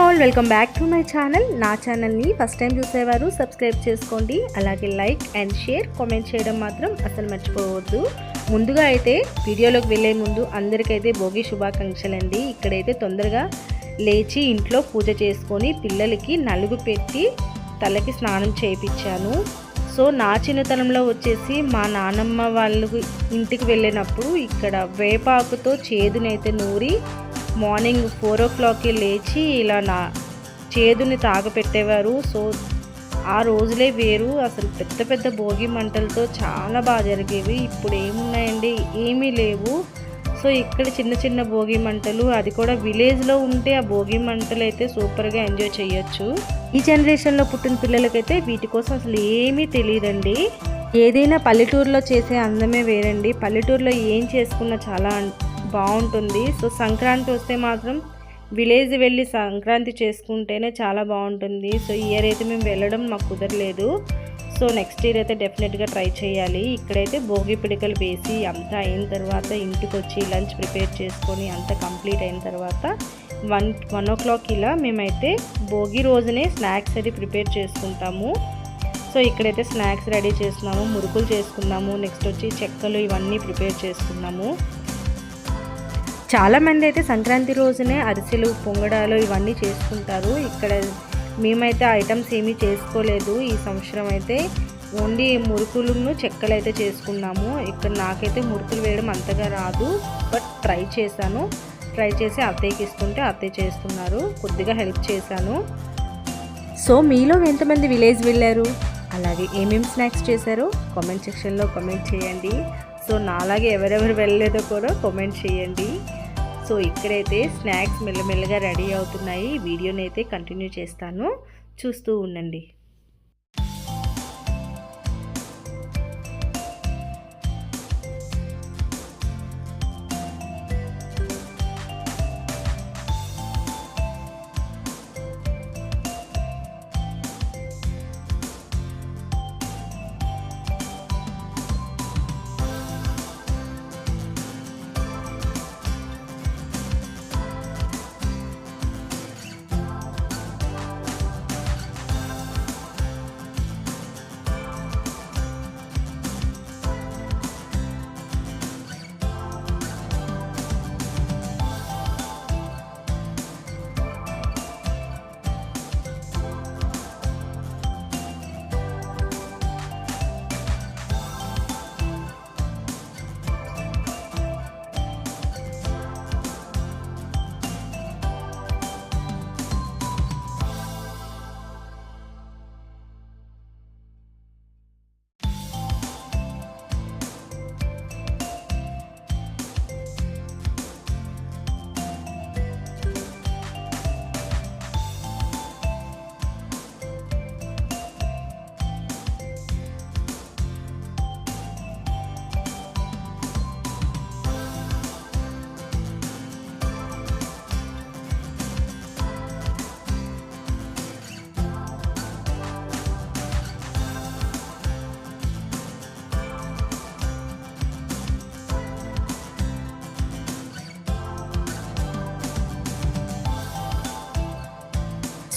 All welcome back to my channel. నా ఛానల్ని first time చూసేవారు సబ్స్క్రైబ్ చేసుకోండి. అలాగే లైక్ అండ్ షేర్ కామెంట్ చేయడం మాత్రం అసలు మర్చిపోవద్దు. ముందుగా అయితే వీడియోలోకి వెళ్ళే ముందు అందరికైతే భోగి శుభాకాంక్షలండి. ఇక్కడైతే తొందరగా లేచి ఇంట్లో పూజ చేసుకొని పిల్లలకి నలుగు పెట్టి తలకి స్నానం చేయించాను. సో నా చిన్నతనంలో వచ్చేసి మా నానమ్మ వాళ్ళు ఇంటికి వెళ్ళినప్పుడు ఇక్కడ వేపాకుతో చేదునైతే నూరి మార్నింగ్ 4 o'clockకి లేచి ఇలా నా చేదుని తాగపెట్టేవారు. సో ఆ రోజులే వేరు. అసలు పెద్ద పెద్ద భోగి మంటలతో చాలా బాగా జరిగేవి. ఇప్పుడు ఏమున్నాయండి, ఏమీ లేవు. సో ఇక్కడ చిన్న చిన్న భోగి మంటలు, అది కూడా విలేజ్లో ఉంటే ఆ భోగి మంటలు అయితే సూపర్గా ఎంజాయ్ చేయొచ్చు. ఈ జనరేషన్లో పుట్టిన పిల్లలకైతే వీటి కోసం అసలు ఏమీ తెలియదండి. ఏదైనా పల్లెటూరులో చేసే అందమే వేరండి. పల్లెటూరులో ఏం చేసుకున్నా చాలా బాగుంటుంది. సో సంక్రాంతి వస్తే మాత్రం విలేజ్ వెళ్ళి సంక్రాంతి చేసుకుంటేనే చాలా బాగుంటుంది. సో ఈ ఇయర్ అయితే మేము వెళ్ళడం మాకు కుదరలేదు. సో నెక్స్ట్ ఇయర్ అయితే డెఫినెట్గా ట్రై చేయాలి. ఇక్కడైతే భోగి పిడికలు వేసి అంతా అయిన తర్వాత ఇంటికి వచ్చి లంచ్ ప్రిపేర్ చేసుకొని అంతా కంప్లీట్ అయిన తర్వాత 1 o'clock ఇలా మేమైతే భోగి రోజునే స్నాక్స్ అది ప్రిపేర్ చేసుకుంటాము. సో ఇక్కడైతే స్నాక్స్ రెడీ చేస్తున్నాము, మురుకులు చేసుకున్నాము, నెక్స్ట్ వచ్చి చెక్కలు ఇవన్నీ ప్రిపేర్ చేసుకున్నాము. చాలామంది అయితే సంక్రాంతి రోజునే అరిసెలు, పొంగడాలు ఇవన్నీ చేసుకుంటారు. ఇక్కడ మేమైతే ఐటమ్స్ ఏమీ చేసుకోలేదు. ఈ సంవత్సరం అయితే ఓన్లీ మురుకులను చెక్కలు అయితే చేసుకున్నాము. ఇక్కడ నాకైతే మురుకులు వేయడం అంతగా రాదు, బట్ ట్రై చేసి అత్తయ్యకి ఇస్తుంటే అత్తయ్య చేస్తున్నారు, కొద్దిగా హెల్ప్ చేశాను. సో మీలో ఎంతమంది విలేజ్ వెళ్ళారు, అలాగే ఏమేమి స్నాక్స్ చేశారో కామెంట్ సెక్షన్లో కామెంట్ చేయండి. సో నాలాగే ఎవరెవరు వెళ్ళలేదో కూడా కామెంట్ చేయండి. సో ఇక్కడైతే స్నాక్స్ మెల్లమెల్లగా రెడీ అవుతున్నాయి. వీడియోని అయితే కంటిన్యూ చేస్తాను, చూస్తూ ఉండండి.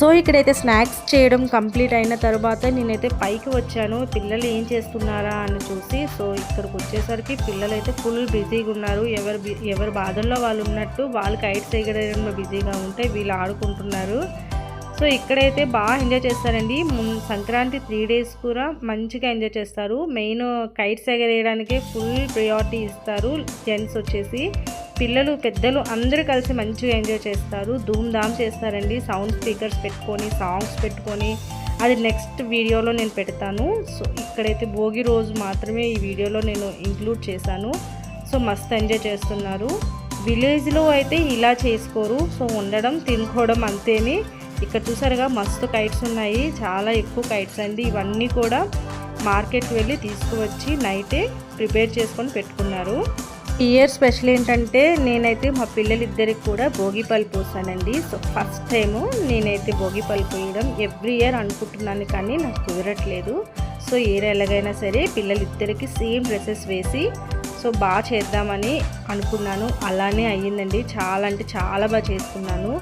సో ఇక్కడైతే స్నాక్స్ చేయడం కంప్లీట్ అయిన తర్వాత నేనైతే పైకి వచ్చాను, పిల్లలు ఏం చేస్తున్నారా అని చూసి. సో ఇక్కడికి వచ్చేసరికి పిల్లలు అయితే ఫుల్ బిజీగా ఉన్నారు. ఎవరి బాధల్లో వాళ్ళు ఉన్నట్టు, వాళ్ళు కైట్స్ ఎగరేయడంలో బిజీగా ఉంటే వీళ్ళు ఆడుకుంటున్నారు. సో ఇక్కడైతే బాగా ఎంజాయ్ చేస్తారండి. సంక్రాంతి 3 days కూడా మంచిగా ఎంజాయ్ చేస్తారు. మెయిన్ కైట్స్ ఎగరేయడానికే ఫుల్ ప్రియారిటీ ఇస్తారు. జెంట్స్ వచ్చేసి పిల్లలు పెద్దలు అందరూ కలిసి మంచిగా ఎంజాయ్ చేస్తారు, ధూమ్ధామ్ చేస్తారండి. సౌండ్ స్పీకర్స్ పెట్టుకొని సాంగ్స్ పెట్టుకొని, అది నెక్స్ట్ వీడియోలో నేను పెడతాను. సో ఇక్కడైతే భోగి రోజు మాత్రమే ఈ వీడియోలో నేను ఇంక్లూడ్ చేశాను. సో మస్తు ఎంజాయ్ చేస్తున్నారు. విలేజ్లో అయితే ఇలా చేసుకోరు. సో ఉండడం తినుకోవడం అంతేని. ఇక్కడ చూసారుగా మస్తు కైట్స్ ఉన్నాయి, చాలా ఎక్కువ కైట్స్ అండి. ఇవన్నీ కూడా మార్కెట్కి వెళ్ళి తీసుకువచ్చి నైటే ప్రిపేర్ చేసుకొని పెట్టుకున్నారు. ఈ ఇయర్ స్పెషల్ ఏంటంటే నేనైతే మా పిల్లలిద్దరికి కూడా భోగిపళ్ళు పోసానండి. సో ఫస్ట్ టైము నేనైతే భోగిపళ్ళు పోయడం. ఎవ్రీ ఇయర్ అనుకుంటున్నాను కానీ నాకు కుదరట్లేదు. సో ఇయర్ ఎలాగైనా సరే పిల్లలిద్దరికి సేమ్ డ్రెస్సెస్ వేసి సో బాగా చేద్దామని అనుకున్నాను. అలానే అయ్యిందండి, చాలా అంటే చాలా బాగా చేసుకున్నాను.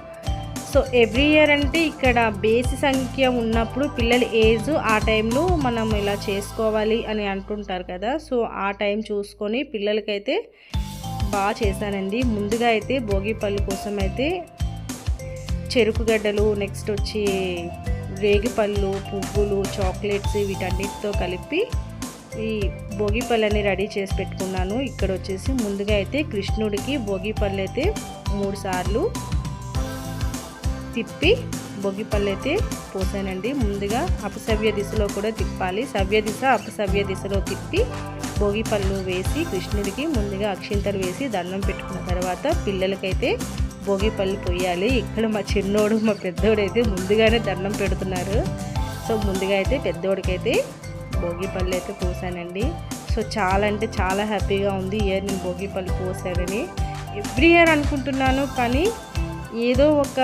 సో ఎవ్రీ ఇయర్ అంటే ఇక్కడ బేసి సంఖ్య ఉన్నప్పుడు పిల్లల ఏజ్ ఆ టైంలో మనం ఇలా చేసుకోవాలి అని అంటుంటారు కదా. సో ఆ టైం చూసుకొని పిల్లలకైతే బాగా చేశానండి. ముందుగా అయితే భోగిపళ్ళు కోసం అయితే చెరుకు గడ్డలు, నెక్స్ట్ వచ్చి రేగిపళ్ళు, పువ్వులు, చాక్లెట్స్ వీటన్నిటితో కలిపి ఈ భోగిపళ్ళని రెడీ చేసి పెట్టుకున్నాను. ఇక్కడ వచ్చేసి ముందుగా అయితే కృష్ణుడికి భోగిపళ్ళు అయితే 3 సార్లు తిప్పి భోగిపళ్ళు అయితే పోసానండి. ముందుగా అపసవ్య దిశలో కూడా తిప్పాలి, సవ్య దిశ అపసవ్య దిశలో తిప్పి భోగిపళ్ళు వేసి కృష్ణుడికి ముందుగా అక్షింతలు వేసి దండం పెట్టుకున్న తర్వాత పిల్లలకైతే భోగిపళ్ళు పోయాలి. ఇక్కడ మా చిన్నోడు మా పెద్దోడైతే ముందుగానే దండం పెడుతున్నారు. సో ముందుగా అయితే పెద్దోడికైతే భోగిపళ్ళు అయితే పోసానండి. సో చాలా అంటే చాలా హ్యాపీగా ఉంది ఇయర్ నేను భోగిపళ్ళు పోసానని. ఎవ్రీ ఇయర్ అనుకుంటున్నాను కానీ ఏదో ఒక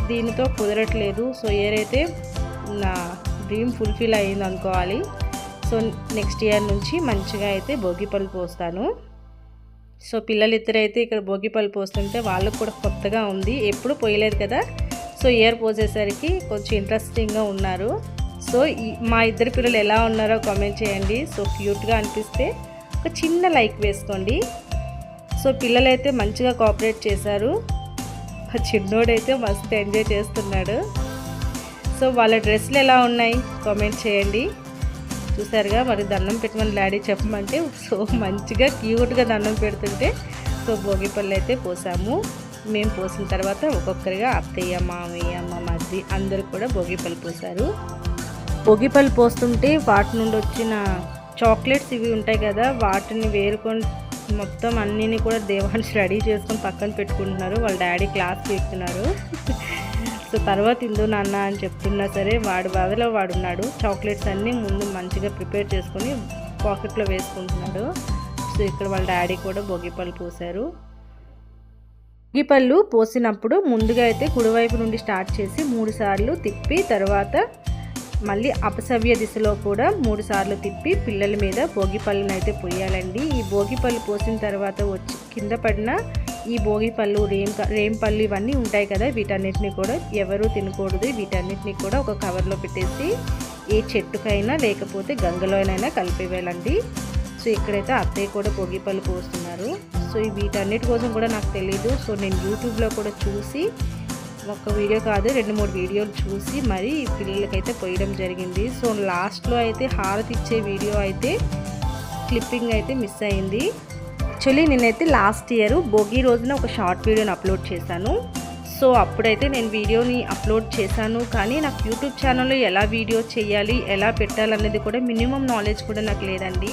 దీనితో కుదరట్లేదు. సో ఇయర్ అయితే నా డ్రీమ్ ఫుల్ఫిల్ అయింది అనుకోవాలి. సో నెక్స్ట్ ఇయర్ నుంచి మంచిగా అయితే భోగిపళ్ళు పోస్తాను. సో పిల్లలిద్దరైతే ఇక్కడ భోగిపళ్ళు పోస్తుంటే వాళ్ళకు కూడా కొత్తగా ఉంది, ఎప్పుడు పోయలేదు కదా. సో ఇయర్ పోసేసరికి కొంచెం ఇంట్రెస్టింగ్గా ఉన్నారు. సో మా ఇద్దరు పిల్లలు ఎలా ఉన్నారో కామెంట్ చేయండి. సో క్యూట్గా అనిపిస్తే ఒక చిన్న లైక్ వేసుకోండి. సో పిల్లలైతే మంచిగా కోఆపరేట్ చేశారు. మా చిన్నోడైతే మస్తు ఎంజాయ్ చేస్తున్నాడు. సో వాళ్ళ డ్రెస్సులు ఎలా ఉన్నాయి కామెంట్ చేయండి. చూసారుగా మరి దండం పెట్టమని డాడీ చెప్పమంటే సో మంచిగా క్యూట్గా దండం పెడుతుంటే సో భోగిపళ్ళు అయితే పోసాము. మేము పోసిన తర్వాత ఒక్కొక్కరిగా అత్తయ్య, మామయ్య, మా మరిది అందరూ కూడా భోగిపళ్ళు పోసారు. భోగిపళ్ళు పోస్తుంటే వాటి నుండి వచ్చిన చాక్లెట్స్ ఇవి ఉంటాయి కదా, వాటిని వేరుకొని మొత్తం అన్నిని కూడా దేవాన్ని రెడీ చేసుకొని పక్కన పెట్టుకుంటున్నారు. వాళ్ళ డాడీ క్లాస్కి ఎక్కుతున్నారు. సో తర్వాత ఇందు నాన్న అని చెప్తున్నా సరే వాడు బాధలో వాడున్నాడు. చాక్లెట్స్ అన్నీ ముందు మంచిగా ప్రిపేర్ చేసుకొని పాకెట్లో వేసుకుంటున్నాడు. సో ఇక్కడ వాళ్ళ డాడీ కూడా భోగిపళ్ళు పోసారు. భోగిపళ్ళు పోసినప్పుడు ముందుగా అయితే కుడివైపు నుండి స్టార్ట్ చేసి 3 సార్లు తిప్పి తర్వాత మళ్ళీ అపసవ్య దిశలో కూడా 3 సార్లు తిప్పి పిల్లల మీద భోగిపళ్ళని అయితే పోయాలండి. ఈ భోగిపళ్ళు పోసిన తర్వాత వచ్చి కింద పడిన ఈ భోగిపళ్ళు, రేంపళ్ళు ఇవన్నీ ఉంటాయి కదా, వీటన్నిటిని కూడా ఎవరు తినకూడదు. వీటన్నిటిని కూడా ఒక కవర్లో పెట్టేసి ఏ చెట్టుకైనా లేకపోతే గంగలోనైనా కలిపేయాలండి. సో ఇక్కడైతే అత్తయ్య కూడా భోగిపళ్ళు పోస్తున్నారు. సో వీటన్నిటి కోసం కూడా నాకు తెలీదు. సో నేను యూట్యూబ్లో కూడా చూసి ఒక వీడియో కాదు 2-3 వీడియోలు చూసి మరి పిల్లలకైతే పోయడం జరిగింది. సో లాస్ట్లో అయితే హారతి ఇచ్చే వీడియో అయితే క్లిప్పింగ్ అయితే మిస్ అయింది. యాక్చువల్లీ నేనైతే లాస్ట్ ఇయర్ భోగి రోజున ఒక షార్ట్ వీడియోని అప్లోడ్ చేశాను. సో అప్పుడైతే నేను వీడియోని అప్లోడ్ చేశాను కానీ నాకు యూట్యూబ్ ఛానల్లో ఎలా వీడియో చేయాలి, ఎలా పెట్టాలనేది కూడా మినిమం నాలెడ్జ్ కూడా నాకు లేదండి.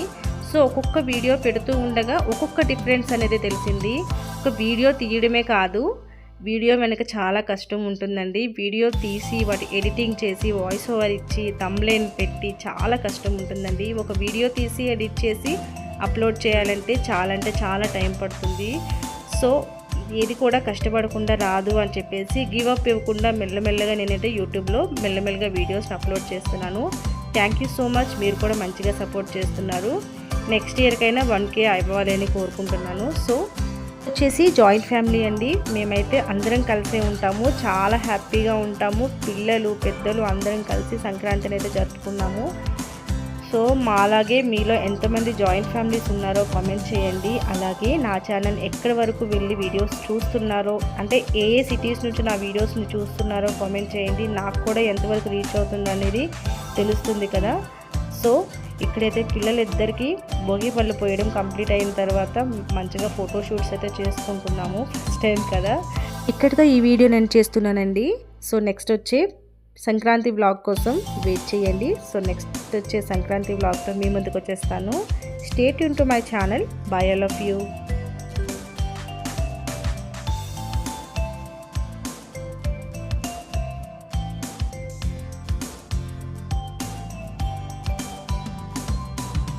సో ఒక్కొక్క వీడియో పెడుతూ ఉండగా ఒక్కొక్క డిఫరెన్స్ అనేది తెలిసింది. ఒక వీడియో తీయడమే కాదు, వీడియో వెనక చాలా కష్టం ఉంటుందండి. వీడియో తీసి వాటి ఎడిటింగ్ చేసి వాయిస్ ఓవర్ ఇచ్చి థంబ్నెయిల్ పెట్టి చాలా కష్టం ఉంటుందండి. ఒక వీడియో తీసి ఎడిట్ చేసి అప్లోడ్ చేయాలంటే చాలా టైం పడుతుంది. సో ఏది కూడా కష్టపడకుండా రాదు అని చెప్పేసి గివ్ అప్ ఇవ్వకుండా మెల్లమెల్లగా నేనైతే యూట్యూబ్లో మెల్లమెల్లగా వీడియోస్ అప్లోడ్ చేస్తున్నాను. Thank you so much. మీరు కూడా మంచిగా సపోర్ట్ చేస్తున్నారు. నెక్స్ట్ ఇయర్కైనా 1K అవ్వాలని కోరుకుంటున్నాను. సో వచ్చేసి జాయింట్ ఫ్యామిలీ అండి. మేమైతే అందరం కలిసే ఉంటాము, చాలా హ్యాపీగా ఉంటాము. పిల్లలు, పెద్దలు అందరం కలిసి సంక్రాంతిని అయితే జరుపుకున్నాము. సో మాలాగే మీలో ఎంతమంది జాయింట్ ఫ్యామిలీస్ ఉన్నారో కామెంట్ చేయండి. అలాగే నా ఛానల్ ఎక్కడి వరకు వెళ్ళి వీడియోస్ చూస్తున్నారో, అంటే ఏ సిటీస్ నుంచి నా వీడియోస్ని చూస్తున్నారో కామెంట్ చేయండి. నాకు కూడా ఎంతవరకు రీచ్ అవుతుంది అనేది తెలుస్తుంది కదా. సో ఇక్కడైతే పిల్లలిద్దరికీ భోగిపళ్ళు పోయడం కంప్లీట్ అయిన తర్వాత మంచిగా ఫోటోషూట్స్ అయితే చేసుకుంటున్నాము. ఫస్ట్ టైం కదా. ఇక్కడితో ఈ వీడియో నేను చేస్తున్నానండి. సో నెక్స్ట్ వచ్చే సంక్రాంతి వ్లాగ్ కోసం వెయిట్ చేయండి. సో నెక్స్ట్ వచ్చే సంక్రాంతి వ్లాగ్తో మీ ముందుకు వచ్చేస్తాను. Stay tune to my channel. By all of you.